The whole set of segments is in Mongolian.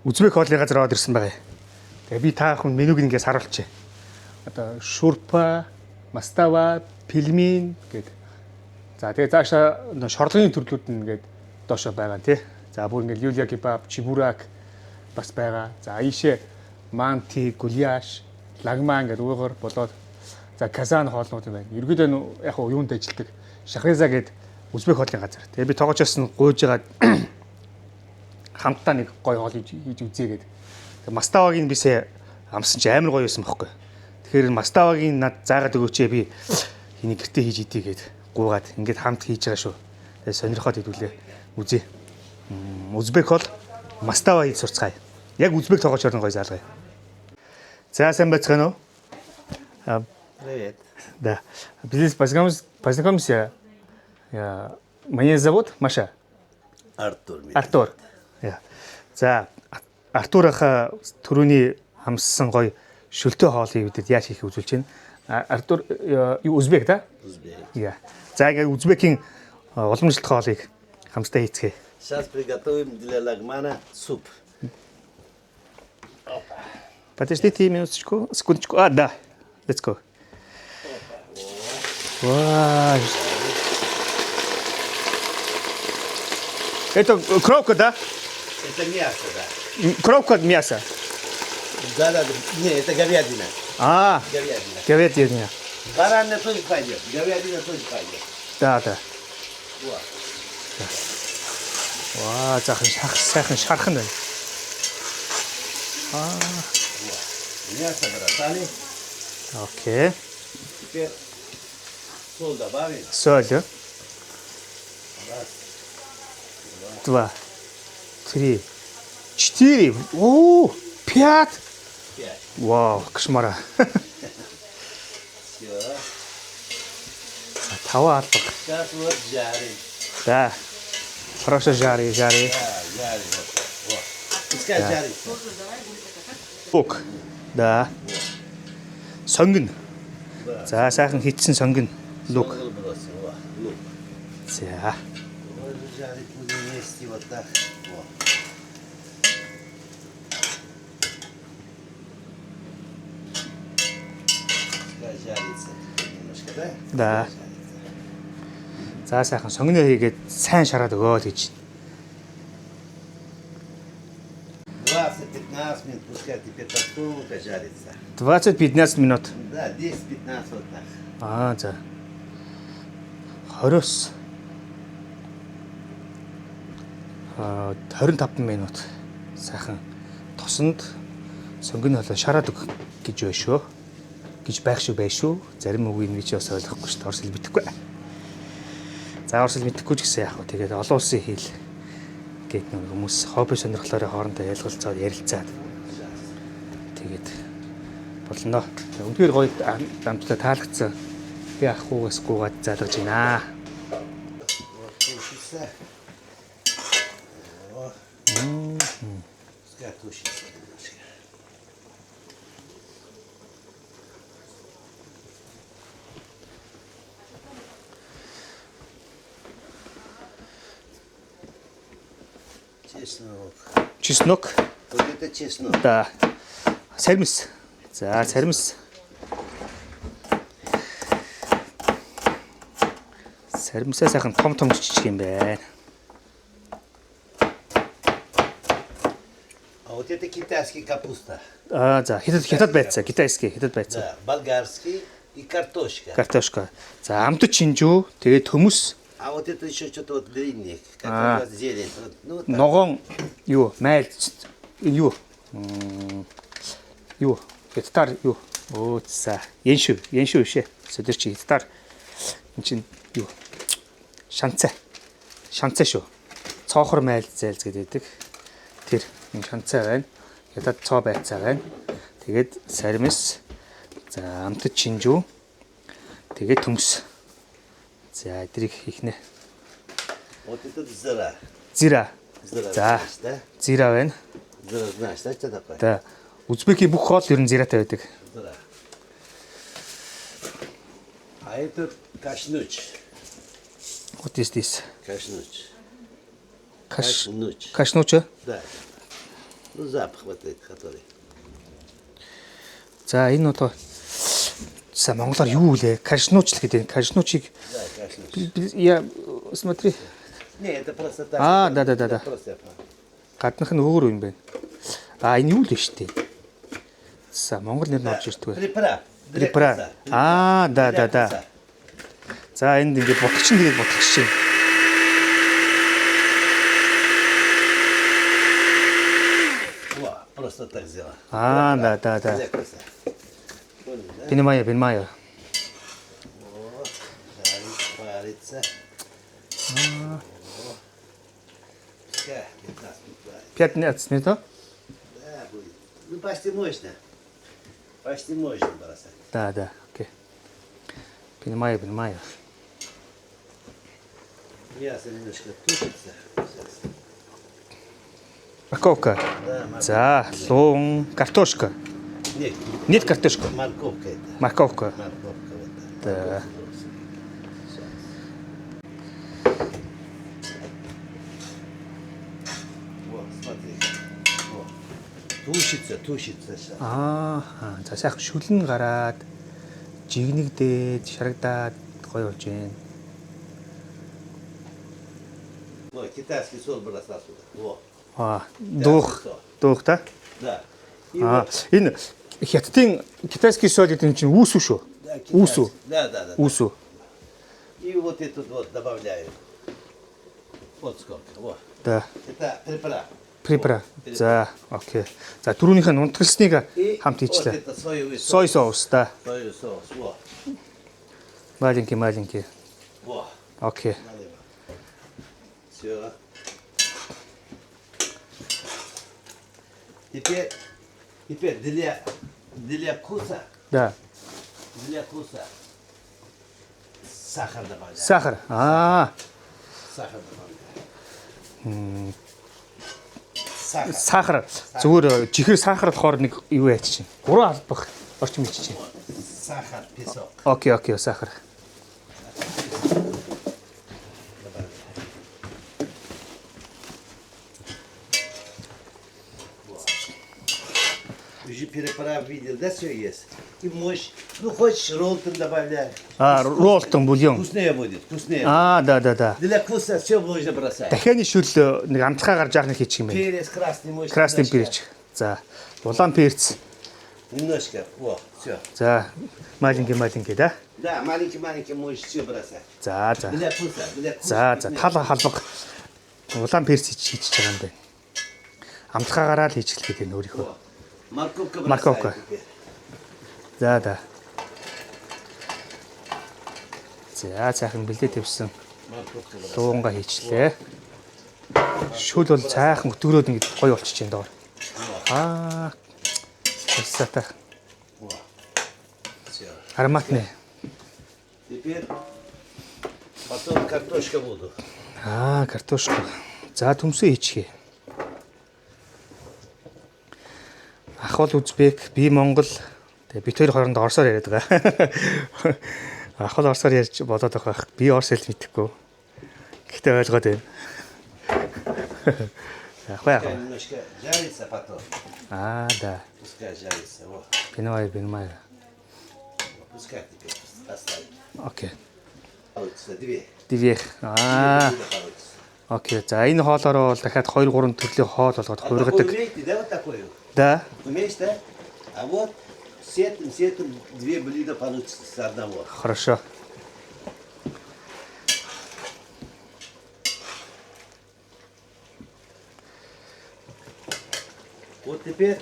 Үзбек хоолны газар ороод ирсэн байгаа. Тэгээ би та бүхэн менюг ингээс харуулчих. Одоо шурпа, мастава, пельмень гэдэг. За тэгээ цаашаа шорлогын төрлүүд нь ингээд доошо байгаа тий. За бүр ингээд юлия кебаб, чибурак бас байгаа. За ийшээ манти, гуляш, лагман гэдэг уйгар болоод за казан хоолнууд юм байна. Ерөнхийдөө яг хуу юунд ажилладаг Шахриза гэдэг үзбек хоолны газар. Тэгээ би тоогоочоос нь гуйж байгаа хамтдаа нэг гоё хоол хийж үзье гэдэг. Тэгээ маставагийн бисээ амсан чи амар гоё байсан бохоггүй. Тэгэхээр маставагийн над заагаад өгөөч би энийг гэртээ хийж идье гэд гуугаад ингээд хамт хийж байгаа шүү. Тэгээ сонирхоод идүүлээ. Үзье. Үзбек хоол мастава хийж сурцгаая. Яг үзбек тоогоочоор нь гоё заалгая. За сайн байцгаана уу? Привет. Да. Здесь познакомимся. Меня зовут Маша. Артур. Артур. За Артураха түрүүний хамссан гоё шөлтөө хоолыг бидэд яаж хийх үзүүлж байна. Артур узбек да? Узбек. За ингээ узбекийн уламжлалт хоолыг хамтдаа хийцгээе. Сейчас приготовим для лагмана суп. Подождите минуточку, секундочку. Да. Let's go. Вау. Это коровка, да? Это мясо, да. Коровка от мяса. Да. Не, это говядина. Говядина. Говядина. Баранина тоже пойдет. Говядина тоже пойдет. Да. Вот. Вау, сайхан шархан байна. Мясо бросали. Окей. Теперь соль добавим. Соль. Раз. 2, 3, 4. О, 5. 5. Вау, кошмара. Все. Тава албаг. Сейчас вот жарим. Да. Хорошо жари. Да, жарим. Вот. Пускай жарится. Лук. Да. Сонгон. Да. За сайхан хийцэн сонгон. Лук. Соль бросим. Вот. Лук. За. Можно жарить будем вместе вот так. Вот. Пускай жарится немножко, да? Да. За сайхан сонгоноо хийгээд сайн шараад өгөө гэж. 20-15 минут, пускай теперь тонко жарится. 20-15 минут. Да, 10-15 вот так. За. 20-с 25 минут сайхан тосонд сонгоны холоо шараад өг гэж байна шүү. Гэж байх шүү bay шүү. Зарим үгийг би ч бас ойлгохгүй шүү. Орос хэл мэдэхгүй. За орос хэл мэдэхгүй ч гэсэн яг хөө тэгээд олон улсын хэл гээд нэг хүмүүс хобби сонирхлоороо хоорондоо ялгалцаад ярилцаад тэгээд болно. Үнэхээр гоё дамжтай таалагдсан. Би ахуугаас гуугаад залгаж байна. Вот тушится. Вот. Пускай тушится немножко. Чеснок. Чеснок. Вот это чеснок. Да. Сармис. За сармис. Сармисаа сайхан том жижиг юм байна. А вот это китайский капуста. За хятад байцаа, китайский хятад байцаа. Да, болгарский и картошка. Картошка. За амтд чинжүү, тэгээд төмөс. А вот это еще что-то вот длиннее, как раз зелень. Вот, ну, так. Ногоон юу, майл юу. Юу, хятадаар юу. Оо за. Яншүү шээ. Сөдөрчи хятадаар эн чин юу. Шанцаа шүү. Цоохор майл зайлз гэдэг. Тэр энэ шанцаа байна. Хятад цоо байцаа байна. Тэгээд сармис. За амтд чинжүү. Тэгээд төмс. За эдрийг хийхнэ. Вот это зира. Зира. Зира, За. да? Зира байна. Зира, знаешь, да, что такое? За Узбекийн бүх хоол ер нь зиратай байдаг. Зира. А это кашнуч. Вот здесь. Кашнуч. Кашнуч. Да. Ну, запах вот этот, который. За энэ одоо за монголоор юу вэ? Кашнууч л гэдэг. Кашнуучийг Да, конечно. я смотри. Не, это просто так. Да. Просто Гаднах нь өөр юм байна. Энэ юу л вэ штэ. За монгол нэр нь орж ирдэг бай. Препара. Препара. Да. За энд ингээд ботгоч нь тэгээд ботгоч чинь. Во, просто так сделал. Да. Понимаю. Вот, парится. Пускай 15 минут варится. 15 минут. Да, будет. Ну, почти мощно. Почти мощно бросать. Да. Окей. Понимаю. Мясо немножко тушится. Сейчас. Морковка. Да, морковка. За, луун, картошка. Нет, Картошка. морковка это. Морковка. Морковка вот так. Да. Вот, смотри. Вот. Тушится сейчас. За сайхан шүлэн гараад жигнэгдээд шарагдаад гоё болж байна. Ну, китайский соль бросал сюда. Вот. Дуух та. Да. И вот, Энэ хятадын китайский соль гэдэг нь чинь үүсүү шүү. да, китайский. Усу. Да. Үүсүү. И вот этот вот добавляю. Вот сколько. Вот. Да. Это препарат. Препара. За, окей. За түрүүнийхээ нунтгалсныг И хамт вот хийчлээ. это соевый Сой соус. соус да. Соевый соус. Вот. Маленький. Вот. Окей. Все. Теперь для вкуса, Да. сахар добавляю. Сахар. Сахар добавляю. Сахар. Сахар. Зүгээр жихэр сахар болохоор нэг юу яач чинь. 3 албах орчим ич чинь. Сахар, песок. Окей, сахар. Уже переправ видел, да, все есть? И мощь. Ну, хочешь, роллтон добавляй. Роллтон бульон. Вкуснее будет, вкуснее. Да. Для вкуса все можно бросать. Дахианы шүл нэг амтлагаар жаахныг хийчих юм байна. Перец красный мощь. Красный немножко. перец. За, улаан перец. Немножко, вот, все. За, маленький, да? Да, маленький можешь все бросать. За. Для вкуса. За, вкуснее. тал халбаг улаан перец хийж байгаа юм байна. Амтлагаараа л хийчихлээ гэдэг нь өөрийнхөө. Вот. Морковка бросай. Морковка. теперь. За. За, цаахан бэлдээ тавьсан Морковка бросай. луунгаа хийчлээ. Шүл бол цаахан өтгөрөөд ингэ гоё болчихж байна доор. Красота. Вот. Все. Ароматный. Теперь потом картошка буду. Картошка. За, төмсөө хийчихье. Ах бол Узбек, би Монгол. Тэгээ бид хоёр хоорондоо орсоор яриад байгаа. Ах бол орсоор ярьж болоод байгаа. Би орс хэл мэдэхгүй. Гэхдээ ойлгоод байна. Пускай немножко жарится потом. Да. Пускай жарится. Вот. Понимаю. Пускай теперь оставим. Окей. Получится две. Дивэх. Получится. Окей. За, энэ хоолоороо бол дахиад 2-3 төрлийн хоол болгоод А такой хуургадаг. умеете, да, вот такой? Да. Умеешь, да? А вот сетом две блюда получится с одного. Хорошо. Вот теперь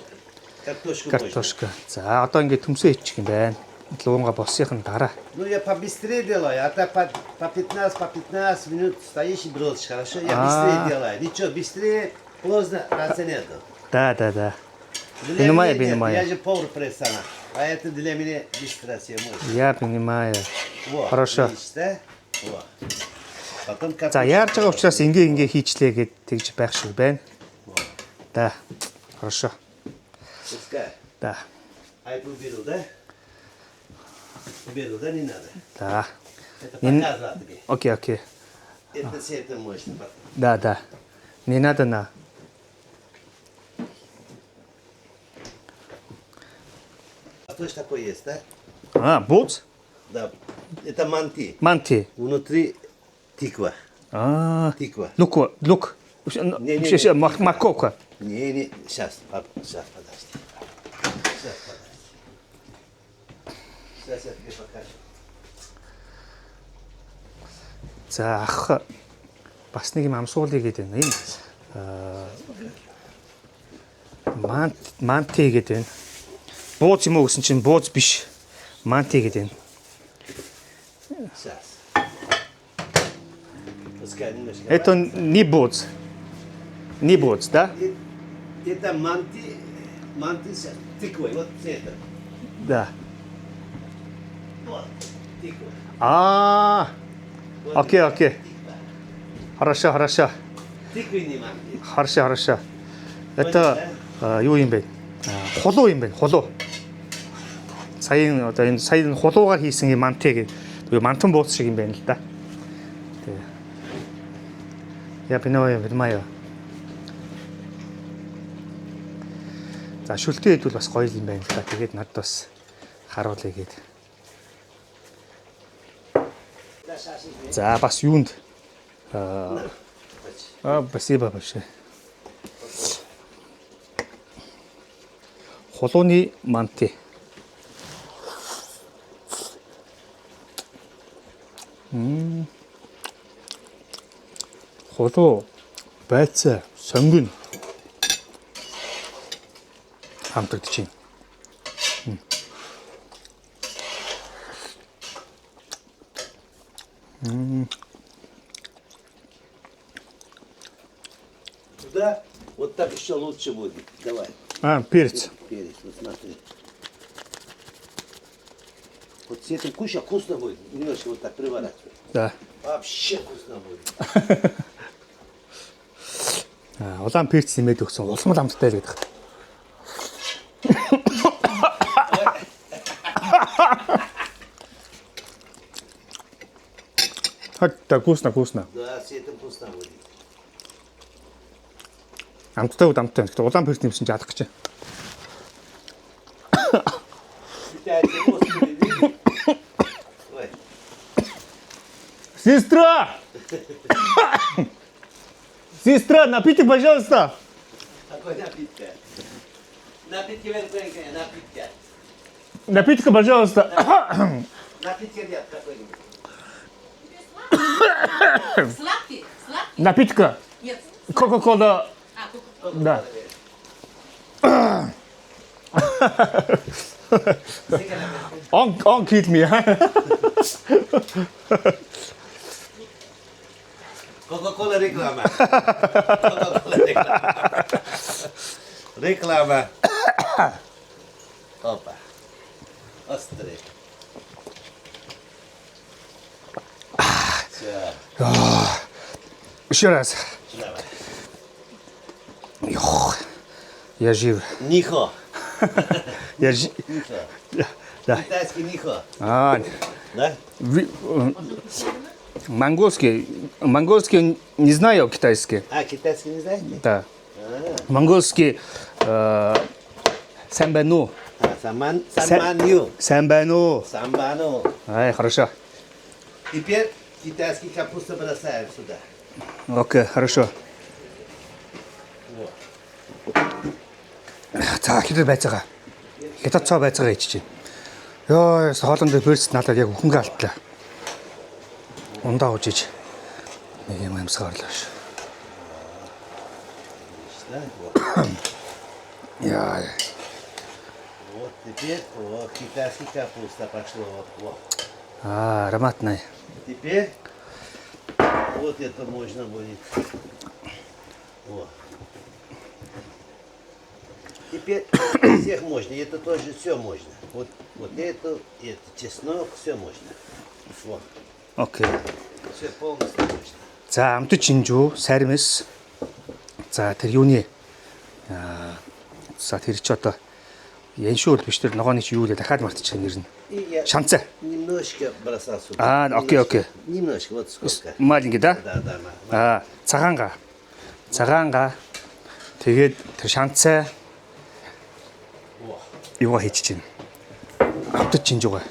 картошку Картошка. За, одоо ингээд төмсөө хийчих юм байна. Луунга боссхийн дараа. можно. Ну, я побыстрее делаю, а так по 15 минут стоишь и бросишь, хорошо? Я быстрее делаю. Ничего, быстрее, поздно, разницы нету. Да. Для Понимаю, меня нет, понимаю. Я же повар профессионал, поэтому для меня быстро все можно. Я понимаю. Вот, Хорошо. видишь, да? Вот. Потом За, картошку. яаж байгаа учраас ингээ хийчлээ гэд тэгж байх шиг байна. Да. Хорошо. Пускай. Да. А это уберу, да? Уберу, да, не надо? Да. Это Не- показывает тебе. Окей. Это все это мощно. Да. Не надо на. тоже такой есть, да? А, бууз? Да. Это манти. Манти. Внутри тиква. А, Тиква. лук. Не. Морковка. Не, сейчас, подожди. Сейчас, подожди. Сейчас я тебе покажу. За ах бас нэг юм амсуулъя гэдэг байна. Энэ манти гэдэг байна. Бууз юм уу гэсэн чинь бууз биш. Манти гэдэг байна. Сейчас. Пускай немножко. Это не бууз. Не бууз, да? Это манти с тыквой. Вот это. Да. Вот, тыква. А, Вот окей. тыква. Хорошо. Тыквенный манти. Хорошо. Это юу юм бэ? Хулуу юм байна. Хулуу. Саяын одоо энэ саяын хулуугаар хийсэн юм манти гэдэг. Тэгээ мантан бууз шиг юм байна л да. Тэгээ. Я понимаю. За шүлтээ хэдвэл бас гоё юм байна л да. Тэгээд надад бас харуулъя гээд. За бас юунд спасибо большое. Хулууны манти. Хулуу байцаа сонгоно. Хамтагдаж байна. Туда вот так еще лучше будет. Давай. Перец. Перец, вот смотри. Вот с этим куча вкусно будет. Немножко вот так приворачивай. Да. Вообще вкусно будет. Улаан перц нэмээд өгсөн. Улсмал амттай л гэдэг. Хатта вкусно. Да, с этим вкусно будет. Амттай. Гэтэ улаан перц нэмсэн чи алах гэж. Китайцы нос перевели. Ой. Сестра, напиток, пожалуйста. Какой напитка? Напитки верхненькие, напитки. Напитка, пожалуйста. Напитки нет какой-нибудь. Сладкий? Напитка. Нет. Кока-кола. Кока-кола. Да. On killed me. Кока-кола реклама. Реклама. Опа. Острый. Все. Еще раз. Давай. Я жив. Нихо. Я жив. Нихо. Да. Китайский нихо. Да. Монгольский не знаю китайский. Китайский не знаете? Да. Монгольский самбану. Самбаню. Самбану. Самбану. Хорошо. Теперь китайский капусту бросаем сюда. Окей, хорошо. Вот. За хэд байцаага. Хятад цоо байцаага ичиж байна. Ёо, хоолнд перц надад яг өхөнгө алтлаа. Ундаа ужиж. Нэг юм амсгаар л биш. Я. Вот теперь китайский капуста пошло. Вот. Ароматная. Теперь вот это можно будет. Вот. Теперь всех можно. И это тоже все можно. Вот это чеснок, все можно. Вот. Окей. Все полностью можно. За амтч чинжүү, сармис. За тэр юуны за тэр ч одоо яншуул биш тэр ногооны чи юу вэ дахиад мартчихсан нэр нь. И я Шанцаа. немножко бросал сюда. Окей. Немножко, вот сколько. Маленький, да? Да. Цагаанга. Тэгээд тэр шанцаа Во. юугаа хийчих чинь. автаж чинж байгаа.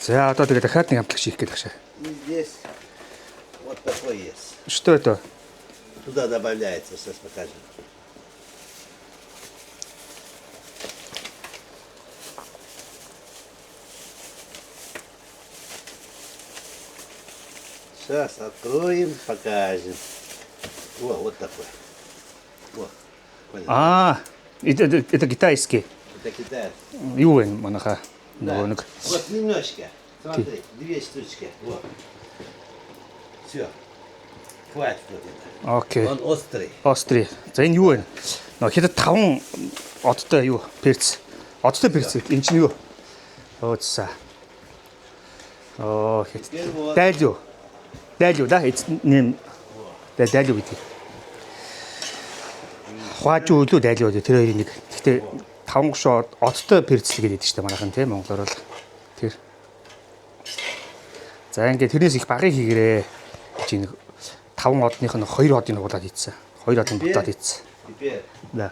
За одоо тэгээ дахиад нэг амтлагч хийх гэдэг шээ. И здесь вот такой есть. Что это? Туда добавляется, сейчас покажем. Сейчас откроем, покажем. О, вот такой. Вот. Понял? Это китайский. Это Китай. Юу вэ манайха Да. нөгөө нэг Вот немножко. Смотри, 2 штучки. Вот. Все. Хватит вот это. окей. Он острый. Остри. За энэ юу вэ? Нөгөө хятад 5 одтой юу? Перц. Одтой перц. Энэ чинь юу? Өөцсаа. Оо хятад. Теперь вот. Дайл юу? Дайл юу да? Нэм дайл юу гэдэг. Хувааж үлүү дайл юу тэр хоёрын нэг. Гэхдээ 5 гушоо одтой перц л гэдэг шүү дээ манайхан тийм монголоор бол. Тэр. За ингээд тэрнээс их багыг хийгэрээ. Чи нэг 5 одных нь 2 одыг нугуулад ийдсэн. 2 одыг бутаад ийдсэн. Теперь. Да.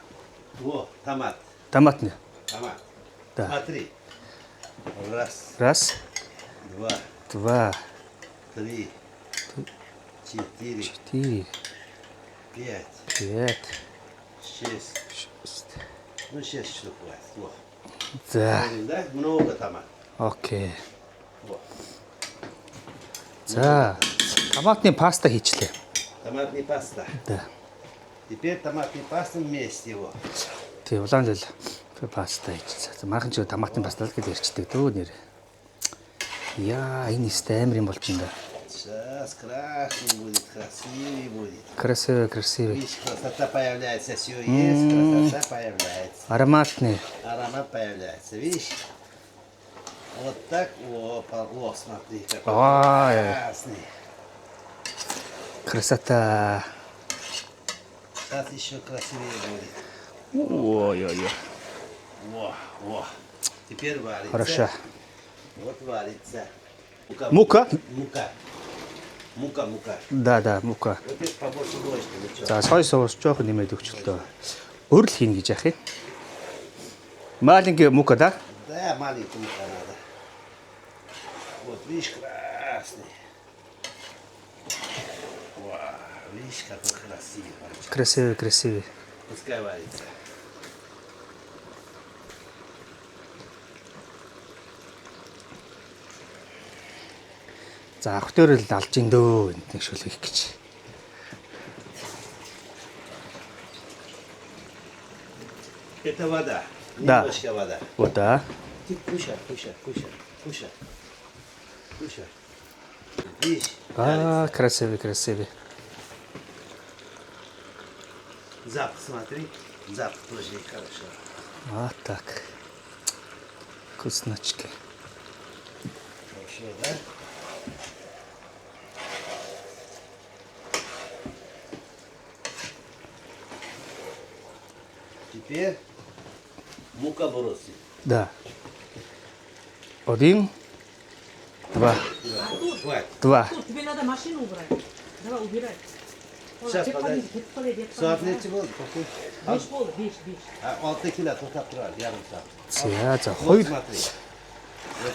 Во, томат. Томат не. Томат. Да. Смотри. Раз, Раз, два, два, 3, 4, 4, 5, 5, 6. 6. Ну, 6 штук хватит. Во. За. Видим, да? Много томат. Окей. Во. За. Томатны паста хийчлээ. Томатный паста. Да. Теперь томатный паста вместе его. Тэг улаан зэл паста хийчихсэн. За maaхан ч томатны паста л гэж ярьчдаг дөө нэр. Яа, энэ сте амар юм болж байна. Сейчас красный будет, красивый будет. Красиво, красиво. Видишь, красота появляется, все есть, красота появляется. Ароматный. Аромат появляется, видишь? Вот так, о, смотри, какой Ой. красный. Красота. Сейчас еще красивее будет. Ой-ой-ой. Во. Теперь варится. Хорошо. Вот варится. Мука? Мука. Да, мука. Вот это побольше ложки, ну что? За сой соус жоох нэмээд өгчлөө. Өөр л хийнэ гэж яах юм. Маленький мука, да? Да, маленькую мука надо. Вот, видишь, красный. Вау, видишь, какой красивый. получается. Красивый, красивый. Пускай варится. За ах дээр л алж ин дөө энд нэг шүлгэх гэж. Это вода. Да. Немножко вода. Вода. Ты кушай. Видишь? Красивый, красивый. Запах смотри. Запах тоже хорошо. Вот так. Вкусночки. Хорошо, да? Теперь мука бросим. Да. Один, два. Хватит. Два. Тут тебе надо машину убрать. Давай, убирай. Сейчас, подожди. Смотрите, вот какой. Беш бол, беш. 6 kilo to'xtab turadi, yarim soat. За Вот хоёр смотри.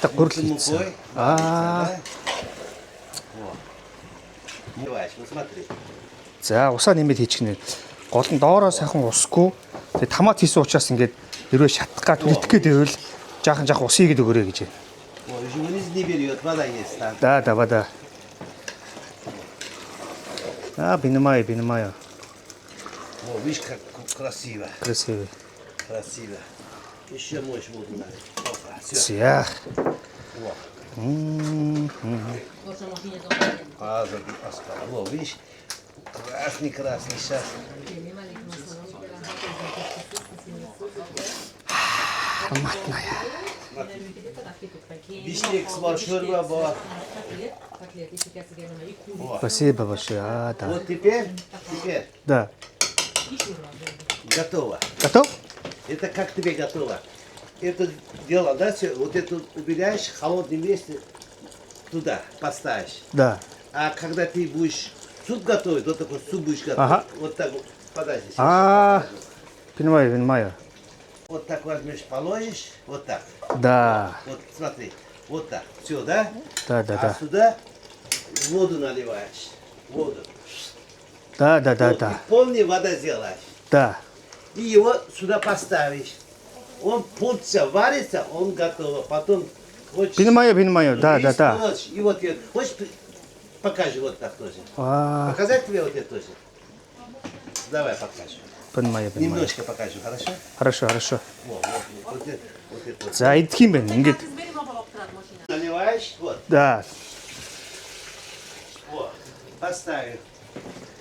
так гурл Мукой. хийсэн. Вот. Мываешь, ну смотри. За усаа нэмээд хийчих нэ. Гол нь доороо сайхан усгүй. Тэгээ томат хийсэн учраас ингээд ерөө шатах гад үлдэх гээд байвал жаахан ус ийгээд өгөөрэй гэж. Ой, уже вниз не берет, вода есть там. Да, вода. Понимаю. О, видишь, как красиво. Красивый. Красиво. Еще можешь воду налить. Опа, все. За. Вот. Просто машине забрали. Осталось. Во, видишь, красный. Сейчас. Ароматная. Бифштекс var, шурба var. Спасибо большое. Да. Вот теперь Да. готово. Готов? Это как тебе готово? Это дело, да, все, вот это убираешь в холодном месте, туда поставишь. Да. А когда ты будешь суп готовить, вот такой суп будешь готовить, Ага. вот так вот, подожди. Понимаю. Вот так возьмешь, положишь, вот так. Да. Вот смотри, вот так. Все, да? Да, да, А да. сюда воду наливаешь. Воду. Да, да, да, Вот, да. и полная вода сделаешь. Да. И его сюда поставишь. Он полчаса варится, он готов. Потом хочешь... Понимаю. Да, да, рис да. положишь, и вот я... Хочешь, покажи вот так тоже. А, Показать тебе вот это тоже? Давай покажу. понимаю. Немножко покажу, хорошо? Хорошо. Вот это вот. За идэх юм байна. Ингээд Разбери баба октарат машина. Наливаешь, вот, да. вот. Поставил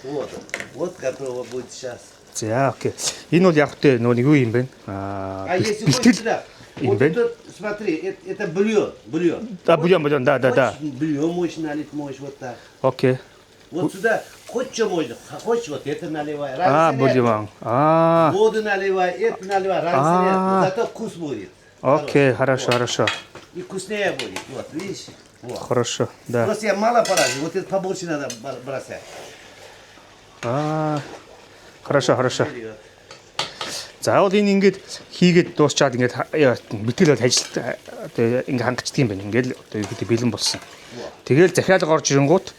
воду. Вот готово будет сейчас. За окей. Энэ бол яг тэ нөгөө нэг юу юм бэ? А если хочешь бэлтгэл сюда, им вот бэн. это, смотри, это бульон. Да, бульон, да. Хочешь, бульон можешь налить, можешь вот так. Окей. Вот сюда, хоть что можно, хочешь вот это наливай. А, Разницы нет. бульон. А, Воду наливай, это наливай, разницы нет. Зато вкус будет. окей, Хороший. хорошо. Вот. И вкуснее будет. Вот, видишь? Вот. Хорошо. Да. Просто я мало положил, вот это побольше надо бросать. А, хорошо. За бол энэ ингээд хийгээд дуусчаад ингээд бэлтгэл бол ажилт одоо ингээд хангацдаг юм байна. Ингээд одоо юу бэлэн болсон. Тэгэл захиалга орж ирэнгуут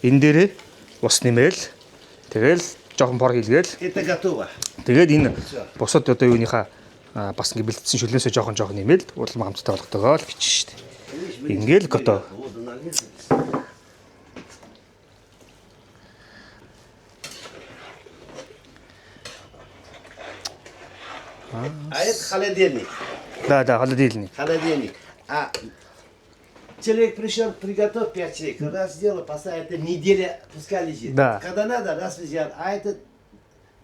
энэ дээрээ ус нэмээл тэгэл жоохон бор хийлгээл Это готово. тэгээд энэ бусад одоо юуныхаа бас ингээд бэлдсэн шүлнээсээ жоохон нэмээл улам хамттай болгодогоо л бичсэн шүү дээ. Ингээл готов. Воду налил. А это холодильник. Да, холодильник. Холодильник. А человек пришел, приготовил 5 человек. Когда сделал, поставил, это неделя пускай лежит. Да. Когда надо, раз взял. А этот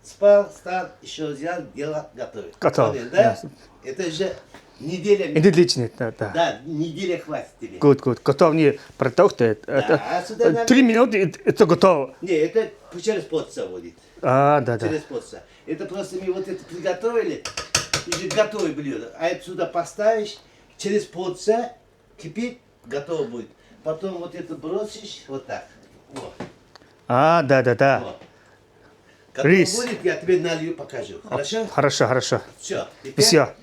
спал, встал, еще взял, дело готовит. Готов. Понял, да? Ясно. Это же неделя. Энд л личнэт да. Да, неделя хватит тебе. Good. Готовный продукт. а сюда надо- 3 минут это готово. Не, это через полчаса будет. А, да. Через полчаса. Это просто мы вот это приготовили, уже готовое блюдо. А это сюда поставишь, через полчаса кипит, готово будет. Потом вот это бросишь, вот так. Вот. А, да. Вот. Готово Рис. будет, я тебе налью, покажу. Хорошо? Хорошо. Все. Теперь Все.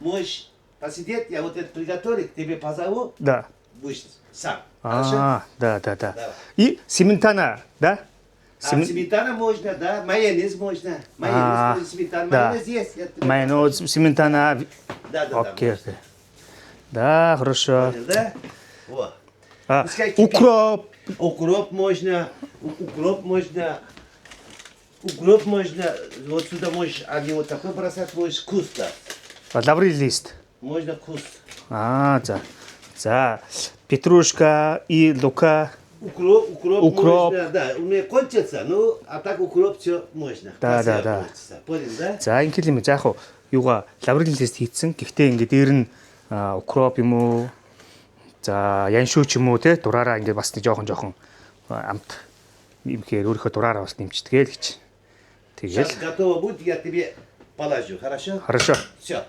можешь посидеть, я вот это приготовлю, к тебе позову, Да. будешь сам. Хорошо? А, да. Давай. И сметана, да? Сметана можно, да, майонез можно. А, Майонез, сметана, да. майонез есть. я тебе Майонез, сметана. Да. Окей. Да, хорошо. Понял, да? Вот. А, Пускай кипит. укроп. Укроп можно, вот сюда можешь один вот такой бросать, можешь куст. Лаврын лист. Можно куст. А, за петрушка и лука. Укроп Укроп. можно, да, у меня кончится, ну, а так укроп все можно. Да. Красиво получится. Понял, да? За ингээд юм заах уу юугаа лаврын лист хийцэн. Гэхдээ ингээд дээр нь укроп юм уу? За яншүү ч юм уу те дураараа ингээд бас нэг жоохон амт юмхээр өөрийнхөө дураараа бас нэмчдэг л гэж. Сейчас Тэгэл готово будет, я тебе положу, хорошо? хорошо. Все.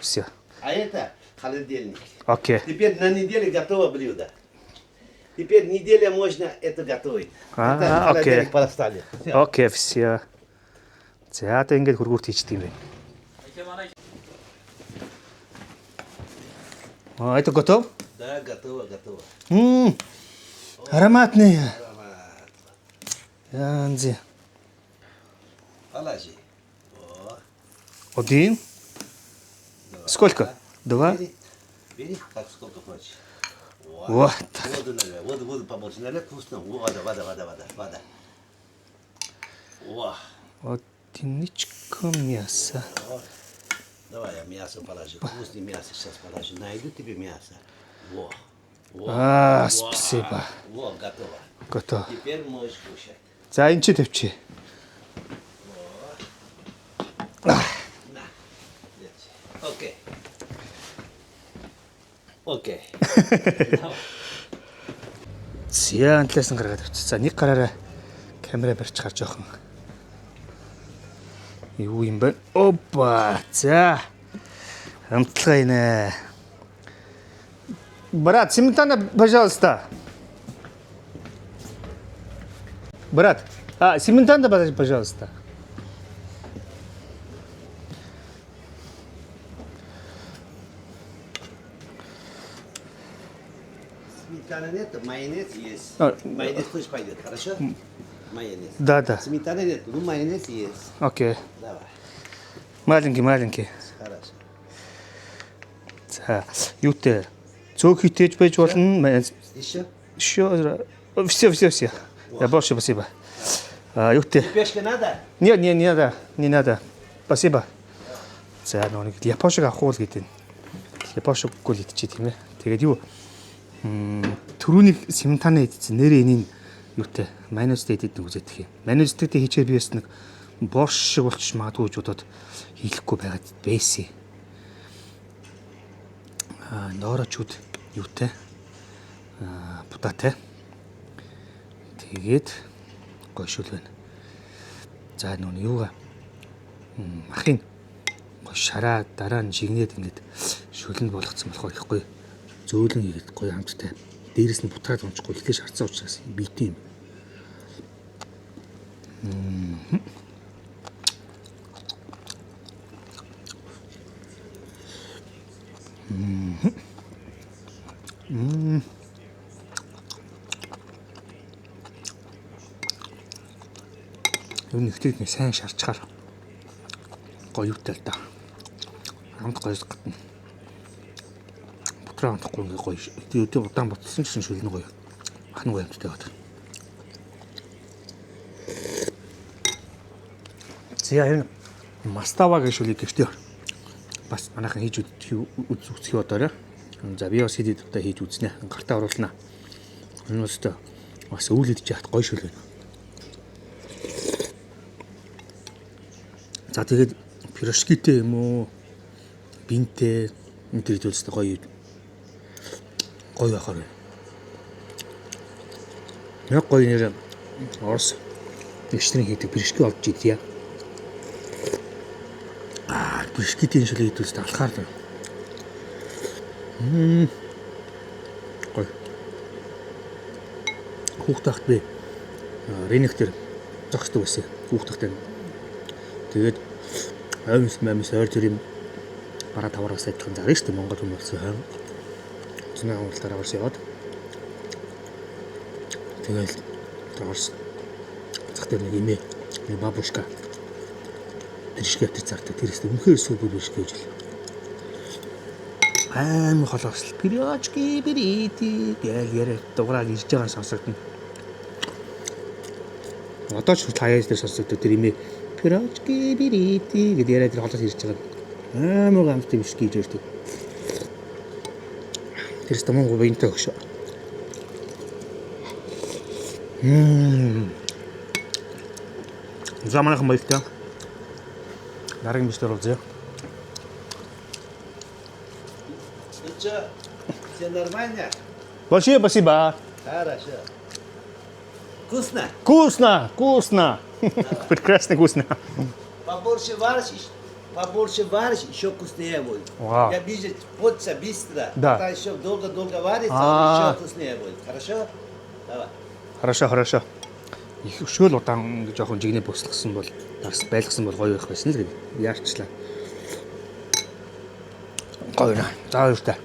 Все. А это холодильник. Окей. Теперь на неделю готово блюдо. Теперь неделя можно это готовить. А, это холодильник окей. поставили. Всё. Окей, все. За одоо ингээд хургуурт хийчихдээ юм байна. А, это готов? Да, готово. Ароматный. Янзи. Положи. Один. Сколько? Два. Бери, как сколько хочешь. Вот. Воду наливай, воду побольше наливай, вкусно. Вода. Во. Одиничка мяса. Давай я мясо положу. Вкусное мясо сейчас положу. Найду тебе мясо. Во. А, спасибо. Во, готово. Готов. Теперь можешь кушать. За энэ чи тавьчих. На. Окей. Зяан талаас нь гаргаад авчих. За нэг гараараа камера барьж гарч жоохон. Юу юм бэ? Опа. За. Амтлага инэ. Брат, сметана, пожалуйста. Брат, сметана, пожалуйста. Сметана нет, майонез есть. А, Майонез тоже пойдет, хорошо? Майонез. Да. Сметаны нет, ну майонез есть. Окей. Давай, Маленький. хорошо. За, юутэй. Цөөх хитэж байж болно. Еще? Еще. Все. Я больше спасибо. Юутэй. Пешка надо? Не надо. Спасибо. За, нэг япошиг авах уу гэдэг. Япошиггүй л идчихээ тийм ээ. Тэгээд юу түрүүнийг симтана идсэн нэрээ энийг юутэй майонезтэй идэх үзээд тхий. Майонезтэй хийчихээ би бас нэг борш шиг болчих магадгүй гэж бодоод хийхгүй байгаад байсан. Ноорочуд юутэй будаатай. Тэгээд гойшул байна. За нүн юугаа махын гой шараа дараа нь жигнээд ингээд шүлэнд болгоцсон болохоор их гоё зөөлөн хийгээд гоё хамттай. Дээрээс нь бутраад унчихгүй ихлээр шарцсан учраас битээ юм. Юу нэгтэй нэг сайн шарчгаар гоё юутай л да. Хамт гоё гатна. Бутраа унахгүй ингээ гоё. Өдөө удаан ботсон гэсэн шүлэн гоё. Ахны гоё амттай бат. Зя энэ мастава гэж шүлэг гэвчтэй. Бас манайхан хийж үзэх бодоорой. За би бас хэд удаа хийж үзнэ. Гартаа оруулнаа. Энэ бас үйл идэж яхад гоё шүлэг. За тэгээд пирожкитэй юм уу? Бинтэй энэ төр зүйлстэй гоё ахаар байна. Яг гоё нэр Орос дэвштрийн хийдэг пирожки олж идья. Пирожкитэй шүлэг идүүлстэй алхаар байна. Гоё. Хүүхдтэйгт би Ренех дээр зогсдог байсан. Хүүхдтэйгт тэгээд амс ойр төрийн бараа тавараас адилхан зарна шүү дээ Монгол хүмүүс хаа. Зинаа хуралдаараа орс яваад. Тэгэл Орос зах дээр нэг имээ нэг бабушка тэршгээ тэр цартаа тэрэс өмнөхөр сүүл биш гэж л. Холоос пирожки берите гэл дуурайг ирж байгаа сонсогдно. Одоо ч таяас дээр сонсогддог тэр имээ пирожки берите гэдэг яриад тэр холоос ирж байгаа. Амар гамттай биш гэж ярьдаг. Тэр стомон говинтэй өгш. Заманхан байлтай. Дараагийн бичлэр үзье. Ну что, все нормально? Большое спасибо. Хорошо. Вкусно? Вкусно. Прекрасно вкусно. Побольше варишь, еще вкуснее будет. Вау. Я вижу, подся быстро. Да. Тогда еще долго варится, А. еще вкуснее будет. Хорошо? Давай. Хорошо. Их шөөл удаан жоохон жигнээ бөслгсөн бол бас байлгсан бол гоё байх байсан л гэдэг. Яарчлаа. Гоё наа. За баярлалаа.